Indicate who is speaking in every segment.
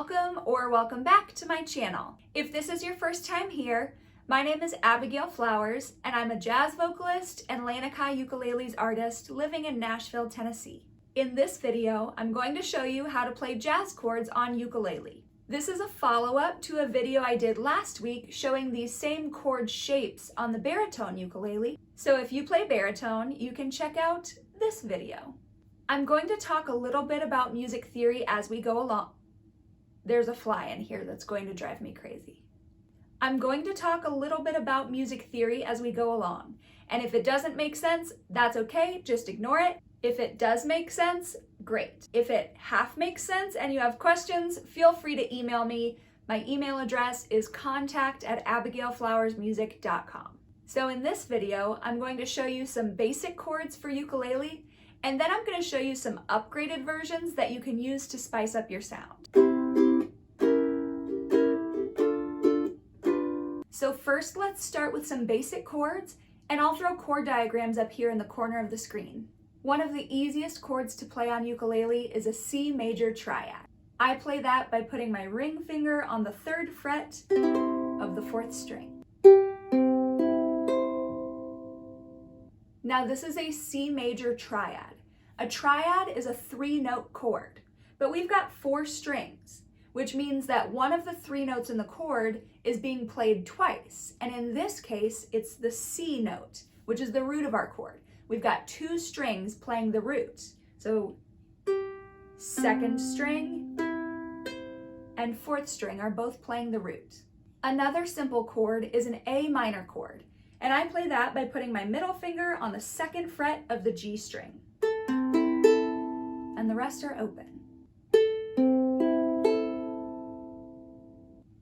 Speaker 1: Welcome or welcome back to my channel. If this is your first time here, my name is Abigail Flowers and I'm a jazz vocalist and Lanikai ukuleles artist living in Nashville, Tennessee. In this video, I'm going to show you how to play jazz chords on ukulele. This is a follow-up to a video I did last week showing these same chord shapes on the baritone ukulele. So if you play baritone, you can check out this video. I'm going to talk a little bit about music theory as we go along. There's a fly in here that's going to drive me crazy. I'm going to talk a little bit about music theory as we go along. And if it doesn't make sense, that's okay, just ignore it. If it does make sense, great. If it half makes sense and you have questions, feel free to email me. My email address is contact@abigailflowersmusic.com. So in this video, I'm going to show you some basic chords for ukulele, and then I'm going to show you some upgraded versions that you can use to spice up your sound. So first, let's start with some basic chords, and I'll throw chord diagrams up here in the corner of the screen. One of the easiest chords to play on ukulele is a C major triad. I play that by putting my ring finger on the 3rd fret of the 4th string. Now this is a C major triad. A triad is a 3-note chord, but we've got 4 strings, which means that one of the 3 notes in the chord is being played twice. And in this case, it's the C note, which is the root of our chord. We've got 2 strings playing the root. So 2nd string and 4th string are both playing the root. Another simple chord is an A minor chord, and I play that by putting my middle finger on the 2nd fret of the G string. And the rest are open.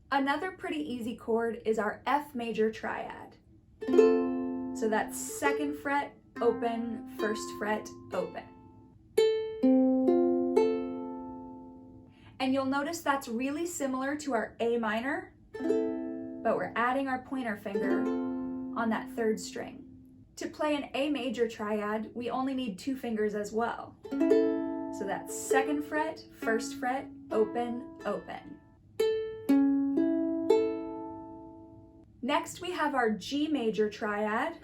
Speaker 1: Another pretty easy chord is our F major triad. So that's 2nd fret, open, 1st fret, open. And you'll notice that's really similar to our A minor, but we're adding our pointer finger on that 3rd string. To play an A major triad, we only need 2 fingers as well. So that's 2nd fret, 1st fret, open, open. Next we have our G major triad.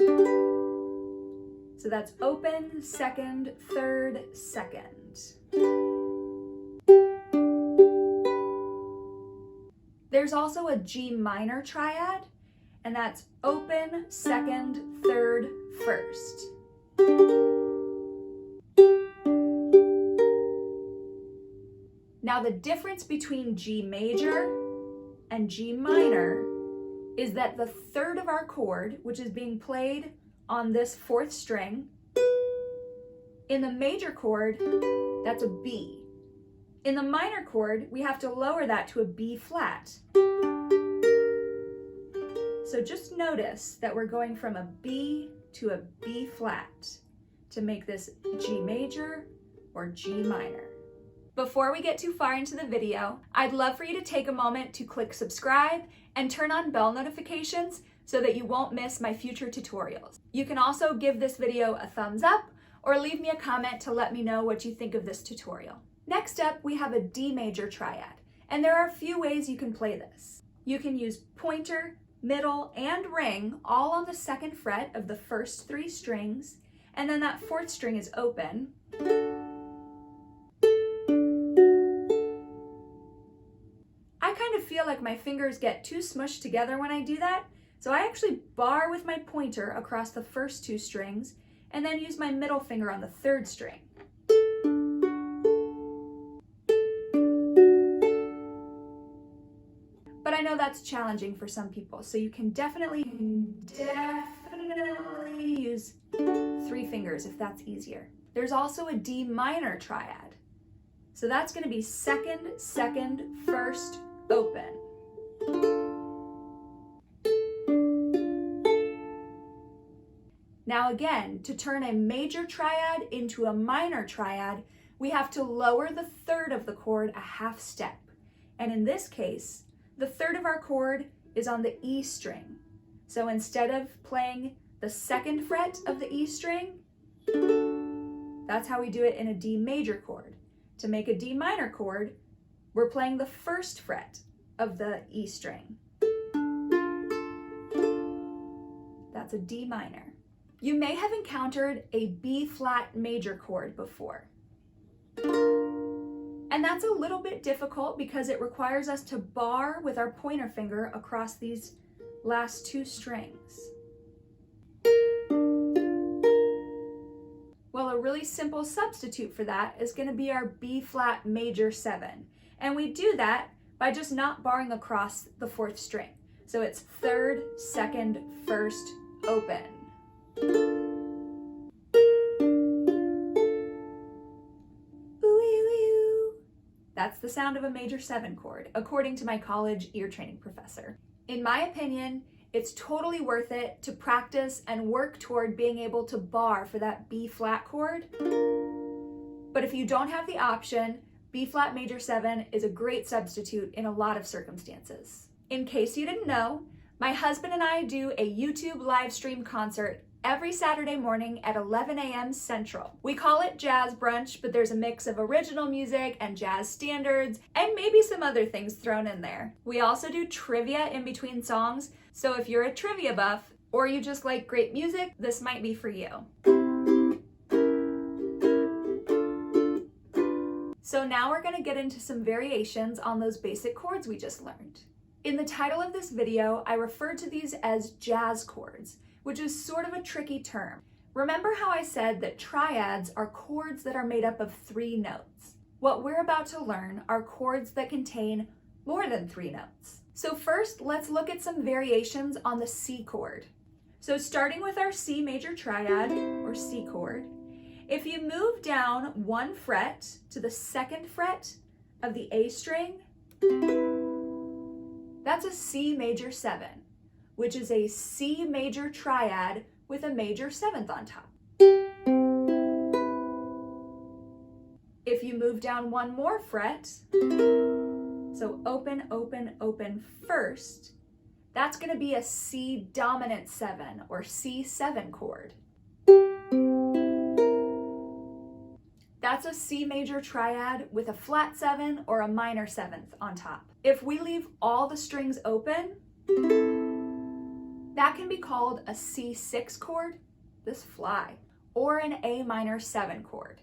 Speaker 1: So that's open, 2nd, 3rd, 2nd. There's also a G minor triad, and that's open, 2nd, 3rd, 1st. Now the difference between G major and G minor is that the 3rd of our chord, which is being played on this 4th string, in the major chord, that's a B. In the minor chord, we have to lower that to a B flat. So just notice that we're going from a B to a B flat to make this G major or G minor. Before we get too far into the video, I'd love for you to take a moment to click subscribe and turn on bell notifications so that you won't miss my future tutorials. You can also give this video a thumbs up or leave me a comment to let me know what you think of this tutorial. Next up, we have a D major triad, and there are a few ways you can play this. You can use pointer, middle, and ring all on the 2nd fret of the first 3 strings, and then that 4th string is open. I kind of feel like my fingers get too smushed together when I do that, so I actually bar with my pointer across the first 2 strings and then use my middle finger on the 3rd string. But I know that's challenging for some people, so you can definitely use 3 fingers if that's easier. There's also a D minor triad. So that's going to be 2nd, 2nd, 1st, open. Now again, to turn a major triad into a minor triad, we have to lower the 3rd of the chord a half step. And in this case, the 3rd of our chord is on the E string. So instead of playing the 2nd fret of the E string, that's how we do it in a D major chord. To make a D minor chord, we're playing the first fret of the E string. That's a D minor. You may have encountered a B flat major chord before. And that's a little bit difficult because it requires us to bar with our pointer finger across these last two strings. Well, a really simple substitute for that is going to be our B flat major 7. And we do that by just not barring across the fourth string. So it's third, second, first, open. That's the sound of a major 7 chord, according to my college ear training professor. In my opinion, it's totally worth it to practice and work toward being able to bar for that B flat chord. But if you don't have the option, B flat major 7 is a great substitute in a lot of circumstances. In case you didn't know, my husband and I do a YouTube live stream concert every Saturday morning at 11 a.m. Central. We call it Jazz Brunch, but there's a mix of original music and jazz standards, and maybe some other things thrown in there. We also do trivia in between songs, so if you're a trivia buff, or you just like great music, this might be for you. So now we're gonna get into some variations on those basic chords we just learned. In the title of this video, I refer to these as jazz chords, which is sort of a tricky term. Remember how I said that triads are chords that are made up of 3 notes? What we're about to learn are chords that contain more than 3 notes. So first, let's look at some variations on the C chord. So starting with our C major triad, or C chord, if you move down 1 fret to the 2nd fret of the A string, that's a C major 7. Which is a C major triad with a major 7th on top. If you move down 1 more fret, so open, open, open first, that's going to be a C dominant 7 or C7 chord. That's a C major triad with a flat 7 or a minor 7th on top. If we leave all the strings open, that can be called a C6 chord, this fly, or an A minor 7 chord.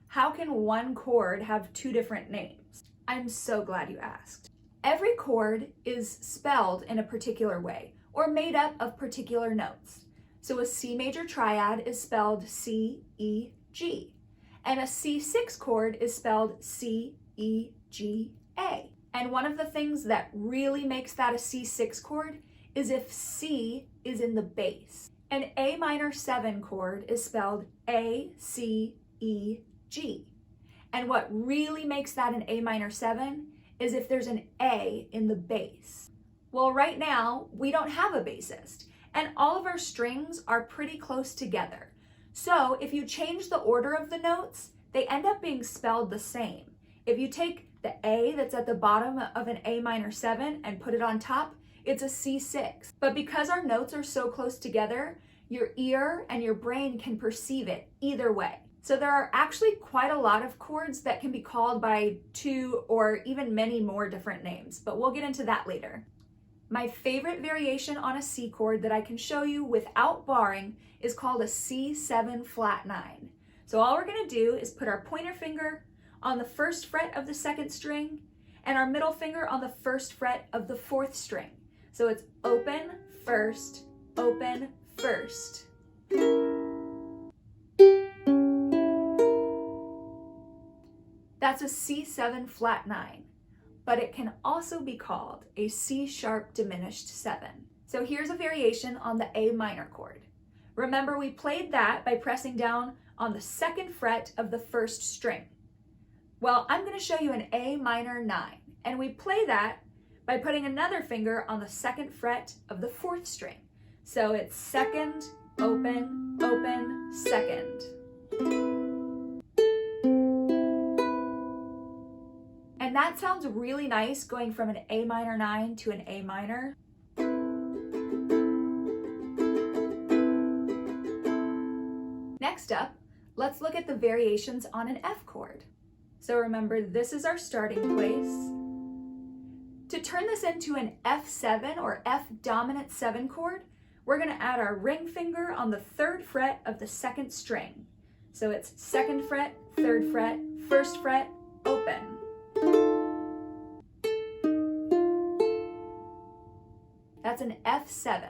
Speaker 1: How can one chord have 2 different names? I'm so glad you asked. Every chord is spelled in a particular way, or made up of particular notes. So a C major triad is spelled C-E-G, and a C6 chord is spelled C-E-G-A. And one of the things that really makes that a C6 chord is if C is in the bass. An A minor 7 chord is spelled A-C-E-G. And what really makes that an A minor 7 is if there's an A in the bass. Well, right now, we don't have a bassist, and all of our strings are pretty close together. So if you change the order of the notes, they end up being spelled the same. If you take the A that's at the bottom of an A minor 7 and put it on top, it's a C6. But because our notes are so close together, your ear and your brain can perceive it either way. So there are actually quite a lot of chords that can be called by 2 or even many more different names, but we'll get into that later. My favorite variation on a C chord that I can show you without barring is called a C7 flat 9. So all we're gonna do is put our pointer finger on the 1st fret of the 2nd string and our middle finger on the 1st fret of the 4th string. So it's open, first, open, first. That's a C7 flat 9, but it can also be called a C sharp diminished 7. So here's a variation on the A minor chord. Remember, we played that by pressing down on the 2nd fret of the 1st string. Well, I'm going to show you an A minor 9, and we play that by putting another finger on the 2nd fret of the 4th string. So it's 2nd, open, open, 2nd. And that sounds really nice going from an A minor 9 to an A minor. Next up, Let's look at the variations on an F chord. So remember, this is our starting place. To turn this into an F7 or F dominant 7 chord, we're going to add our ring finger on the 3rd fret of the 2nd string. So it's 2nd fret, 3rd fret, 1st fret, open. That's an F7.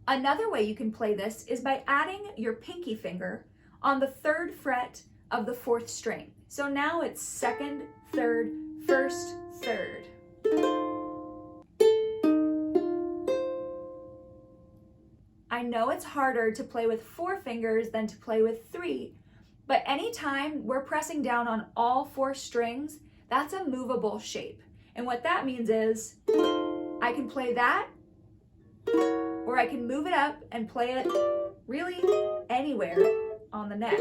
Speaker 1: Another way you can play this is by adding your pinky finger on the 3rd fret of the 4th string. So now it's 2nd, 3rd, 1st, 3rd. I know it's harder to play with 4 fingers than to play with 3, but anytime we're pressing down on all 4 strings, that's a movable shape. And what that means is I can play that, or I can move it up and play it really anywhere on the neck.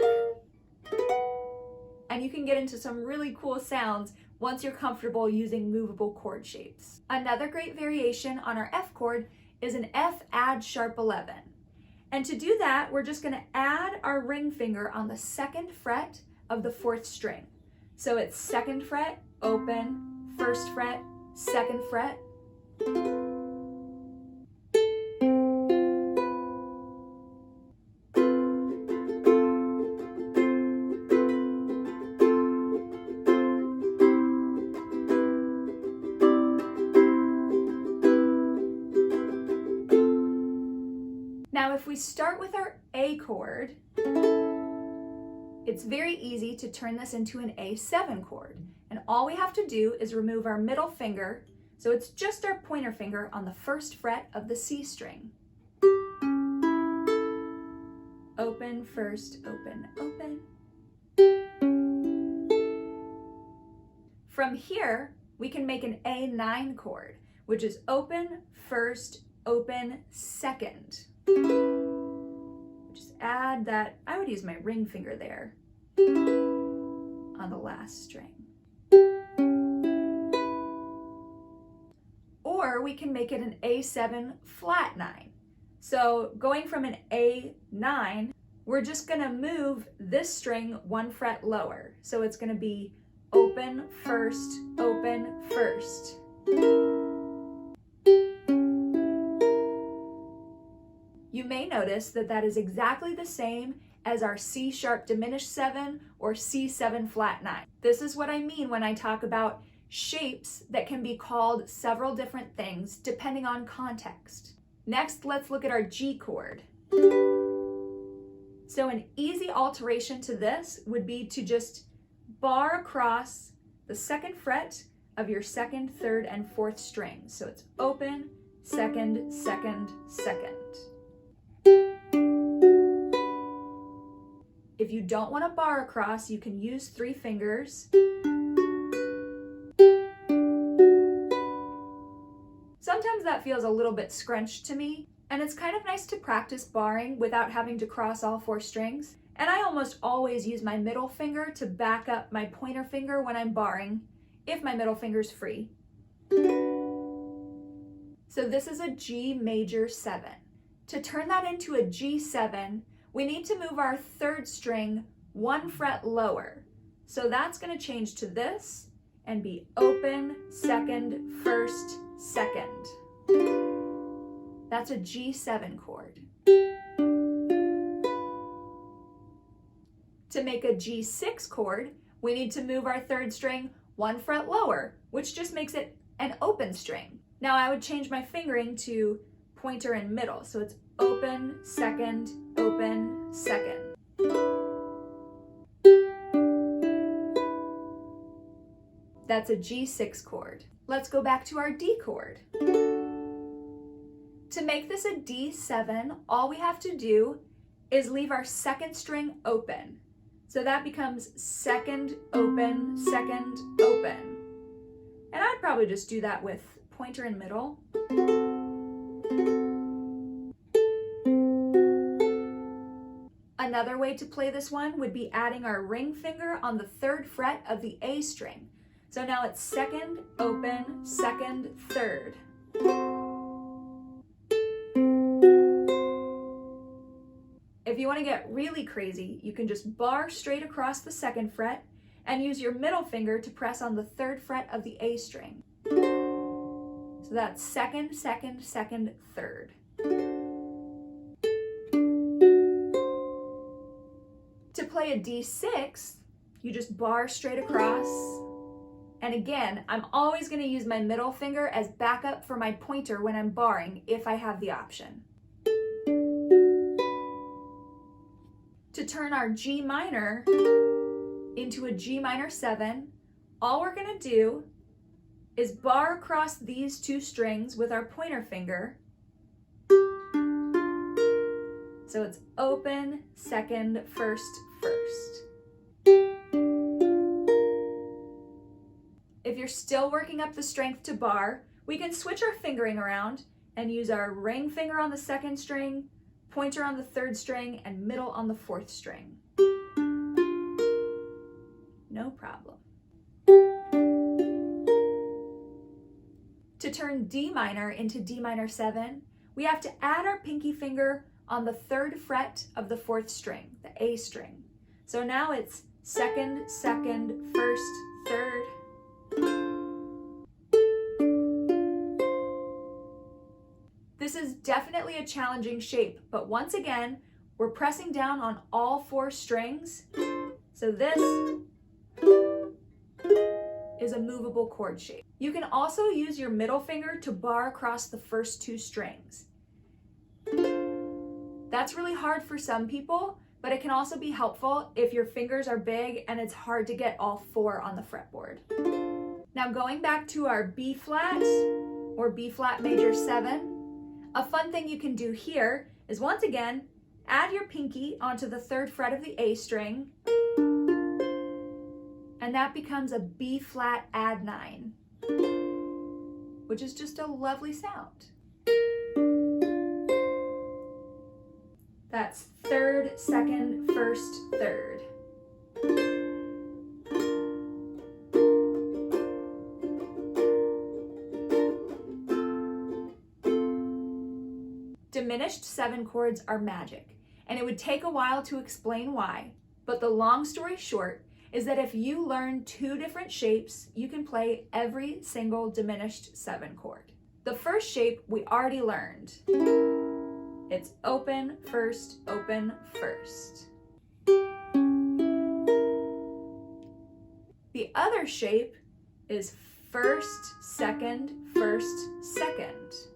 Speaker 1: And you can get into some really cool sounds once you're comfortable using movable chord shapes. Another great variation on our F chord is an F add sharp 11. And to do that, we're just going to add our ring finger on the 2nd fret of the 4th string. So it's 2nd fret, open, 1st fret, 2nd fret. Now, if we start with our A chord, it's very easy to turn this into an A7 chord. And all we have to do is remove our middle finger, so it's just our pointer finger on the 1st fret of the C string. Open, 1st, open, open. From here, we can make an A9 chord, which is open, 1st, open, 2nd. Just add that, I would use my ring finger there on the last string. Or we can make it an A7 flat 9. So going from an A9, we're just going to move this string 1 fret lower. So it's going to be open, 1st, open, 1st. You may notice that that is exactly the same as our C sharp diminished 7 or C7 flat 9. This is what I mean when I talk about shapes that can be called several different things depending on context. Next, let's look at our G chord. So an easy alteration to this would be to just bar across the 2nd fret of your 2nd, 3rd, and 4th string. So it's open, 2nd, 2nd, 2nd. If you don't want to bar across, you can use 3 fingers. Sometimes that feels a little bit scrunched to me, and it's kind of nice to practice barring without having to cross all 4 strings. And I almost always use my middle finger to back up my pointer finger when I'm barring, if my middle finger's free. So this is a G major 7. To turn that into a G7, we need to move our 3rd string 1 fret lower. So that's going to change to this and be open, 2nd, 1st, 2nd. That's a G7 chord. To make a G6 chord, we need to move our 3rd string 1 fret lower, which just makes it an open string. Now I would change my fingering to pointer and middle. So it's open, 2nd, open, 2nd. That's a G6 chord. Let's go back to our D chord. To make this a D7, all we have to do is leave our 2nd string open. So that becomes 2nd, open, 2nd, open. And I'd probably just do that with pointer and middle. Another way to play this one would be adding our ring finger on the 3rd fret of the A string. So now it's 2nd, open, 2nd, 3rd. If If you want to get really crazy, you can just bar straight across the 2nd fret and use your middle finger to press on the 3rd fret of the A string. So that's 2nd, 2nd, 2nd, 3rd. To play a D6, you just bar straight across. And again, I'm always going to use my middle finger as backup for my pointer when I'm barring if I have the option. To turn our G minor into a G minor 7, all we're going to do is bar across these 2 strings with our pointer finger. So it's open, 2nd, 1st, 1st. If you're still working up the strength to bar, we can switch our fingering around and use our ring finger on the 2nd string, pointer on the 3rd string, and middle on the 4th string. No problem. To turn D minor into D minor 7, we have to add our pinky finger on the 3rd fret of the 4th string, the A string. So now it's 2nd, 2nd, 1st, 3rd. This is definitely a challenging shape, but once again, we're pressing down on all 4 strings. So this is a movable chord shape. You can also use your middle finger to bar across the first 2 strings. That's really hard for some people, but it can also be helpful if your fingers are big and it's hard to get all 4 on the fretboard. Now going back to our B flat or B flat major 7, a fun thing you can do here is once again, add your pinky onto the 3rd fret of the A string, and that becomes a B flat add 9, which is just a lovely sound. That's 3rd, 2nd, 1st, 3rd. Diminished 7 chords are magic, and it would take a while to explain why, but the long story short is that if you learn 2 different shapes, you can play every single diminished 7 chord. The first shape we already learned. It's open, 1st, open, 1st. The other shape is 1st, 2nd, 1st, 2nd.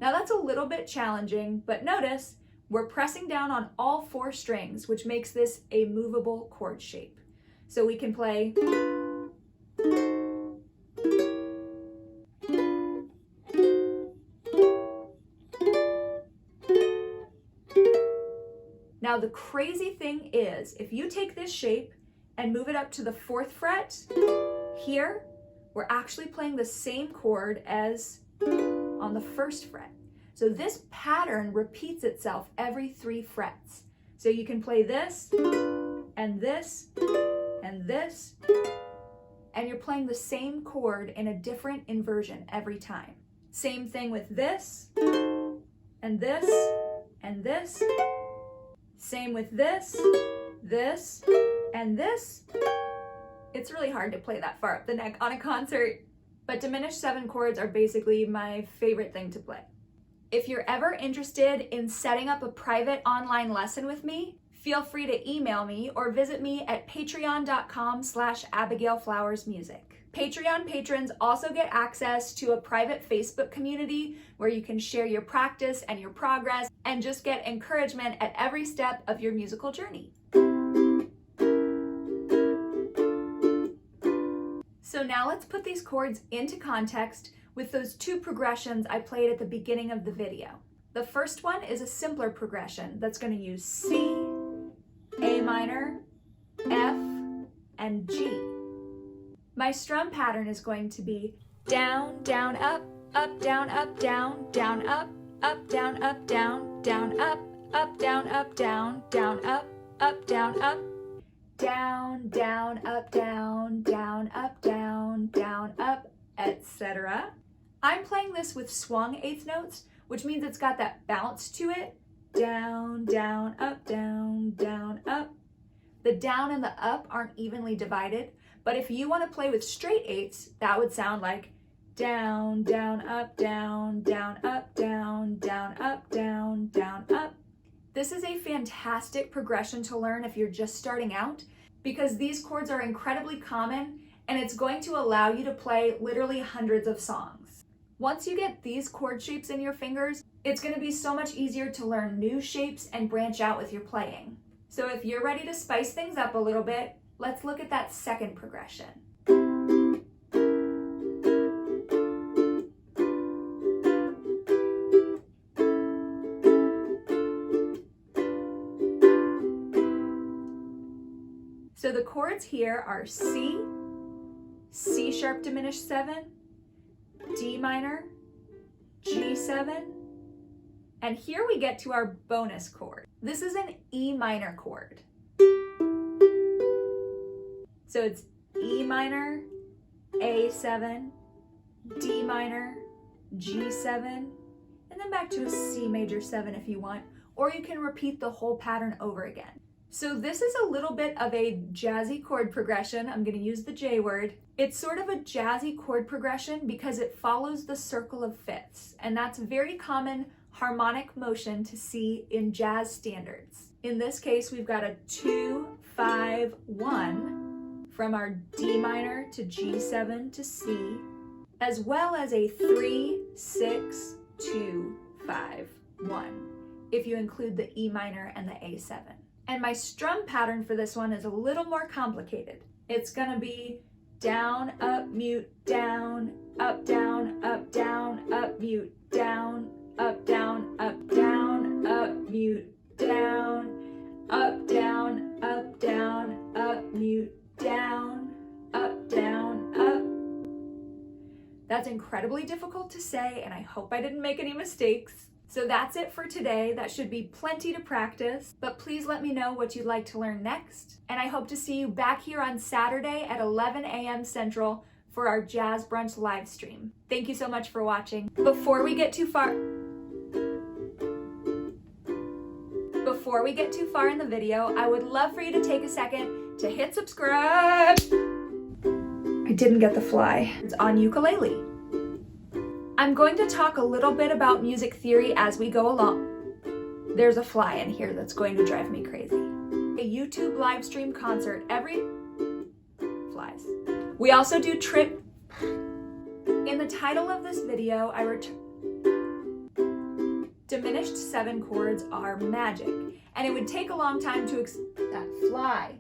Speaker 1: Now that's a little bit challenging, but notice we're pressing down on all 4 strings, which makes this a movable chord shape. So we can play Now the crazy thing is, if you take this shape and move it up to the 4th fret, here, we're actually playing the same chord as on the 1st fret. So this pattern repeats itself every 3 frets. So you can play this, and this, and this, and you're playing the same chord in a different inversion every time. Same thing with this, and this, and this. Same with this, this, and this. It's really hard to play that far up the neck on a concert, but diminished 7 chords are basically my favorite thing to play. If you're ever interested in setting up a private online lesson with me, feel free to email me or visit me at patreon.com/AbigailFlowersMusic. Patreon patrons also get access to a private Facebook community where you can share your practice and your progress and just get encouragement at every step of your musical journey. So now let's put these chords into context with those 2 progressions I played at the beginning of the video. The first one is a simpler progression that's going to use C, A minor, F, and G. My strum pattern is going to be down, down, up, down, up, down, down, up, down, up, down, down, up, down, up, down, down, up, down, up, down, down, up, down, down, up, down, down, up, etc. I'm playing this with swung 8th notes, which means it's got that bounce to it. Down, down, up, down, down, up. The down and the up aren't evenly divided, but if you want to play with straight eights, that would sound like down, down, up, down, down, up, down, down, up, down, down, up. This is a fantastic progression to learn if you're just starting out, because these chords are incredibly common and it's going to allow you to play literally hundreds of songs. Once you get these chord shapes in your fingers, it's going to be so much easier to learn new shapes and branch out with your playing. So if you're ready to spice things up a little bit, let's look at that second progression. So the chords here are C, C sharp diminished 7, D minor, G7, and here we get to our bonus chord. This is an E minor chord. So it's E minor, A7, D minor, G7, and then back to a C major 7 if you want, or you can repeat the whole pattern over again. So this is a little bit of a jazzy chord progression. I'm going to use the J word. It's sort of a jazzy chord progression because it follows the circle of fifths, and that's a very common harmonic motion to see in jazz standards. In this case, we've got a 2, 5, 1 from our D minor to G7 to C, as well as a 3, 6, 2, 5, 1, if you include the E minor and the A7. And my strum pattern for this one is a little more complicated. It's gonna be down, up, mute, down, up, down, up, down, up, mute, down, up, down, up, down, up, mute, down, up, down, up, down, up, mute, down, up, down, up. That's incredibly difficult to say, and I hope I didn't make any mistakes. So that's it for today. That should be plenty to practice, but please let me know what you'd like to learn next. And I hope to see you back here on Saturday at 11 a.m. Central for our Jazz Brunch live stream. Thank you so much for watching. Before we get too far in the video, I would love for you to take a second to hit subscribe. I didn't get the fly. It's on ukulele. I'm going to talk a little bit about music theory as we go along. There's a fly in here that's going to drive me crazy. A YouTube live stream concert every... flies. We also do trip... In the title of this video, diminished 7 chords are magic, and it would take a long time to that fly.